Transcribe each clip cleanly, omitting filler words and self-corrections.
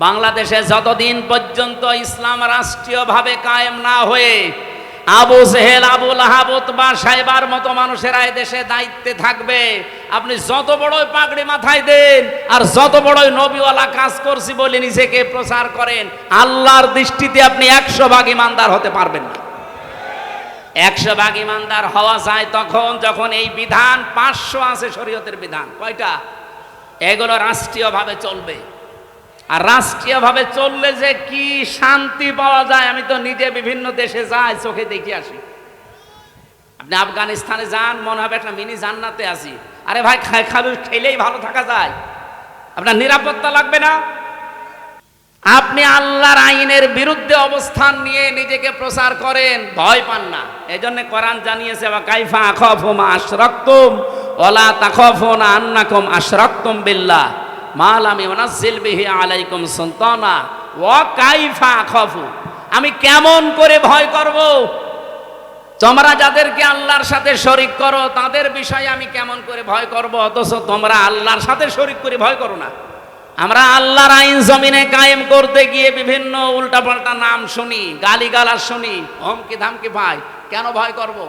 বাংলাদেশে যতদিন পর্যন্ত ইসলাম রাষ্ট্রীয়ভাবে কায়েম না হয়ে আবু জেহেল, আবু লাহাব, উতবা, সাইবার মতো মানুষেরা এই দেশে দায়িত্বে থাকবে, আপনি যত বড়ই পাগড়ি মাথায় দেন আর যত বড়ই নবীওয়ালা কাজ করছি বলে নিজেকে প্রচার করেন, আল্লাহর দৃষ্টিতে আপনি 100 ভাগ ইমানদার হতে পারবেন না। 100 ভাগ ইমানদার হওয়া যায় তখন যখন এই বিধান 500 আছে শরীয়তের বিধান, কয়টা? এগুলো রাষ্ট্রীয়ভাবে চলবে। আর রাষ্ট্রীয়ভাবে চললে যে কি শান্তি পাওয়া যায়, আমি তো নিজে বিভিন্ন দেশে যাই, চোখে দেখে আসি। আপনি আফগানিস্তানে যান, মনে হবে একটা মিনি জান্নাতে আছি। আরে ভাই, খেলেই ভালো থাকা যায়, আপনার নিরাপত্তা লাগবে না। আপনি আল্লাহর আইনের বিরুদ্ধে অবস্থান নিয়ে নিজেকে প্রচার করেন, ভয় পান না। এই জন্য কোরআন জানিয়েছে, ওয়া কাইফা আখাফু মা আশরাকতুম ওয়ালা তাখাফুনা আন্নাকুম আশরাকতুম বিল্লাহ মা লাম ইউনাজ্জিল বিহি আলাইকুম সুলতানা ওয়া কাইফা আখাফু। আমি কেমন করে ভয় করব? তোমরা যাদেরকে আল্লাহর সাথে শরীক করো তাদের বিষয়ে আমি কেমন করে ভয় করব, অথচ তোমরা আল্লাহর সাথে শরীক করে ভয় করো না। আমরা আল্লাহর আইন জমিনে কায়েম করতে গিয়ে বিভিন্ন উল্টাপাল্টা নাম শুনি, গালিগালাজ শুনি, হুমকি ধামকি পাই, কেন ভয় করব?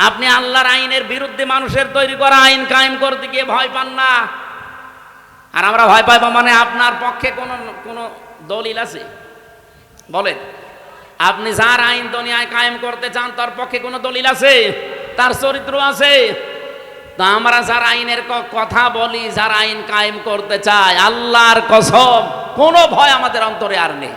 আপনি আল্লাহর আইনের বিরুদ্ধে মানুষের তৈরি করা আইন কায়েম করতে গিয়ে ভয় পান না। আর আমরা ভয় পাইব মানে আপনার পক্ষে কোনো দলিল আছে? বলেন, আপনি যার আইন দুনিয়ায় কায়েম করতে চান তার পক্ষে কোনো দলিল আছে? তার চরিত্র আছে? তা আমরা যার আইনের কথা বলি, যার আইন কায়েম করতে চাই, আল্লাহর কসম কোনো ভয় আমাদের অন্তরে আর নেই।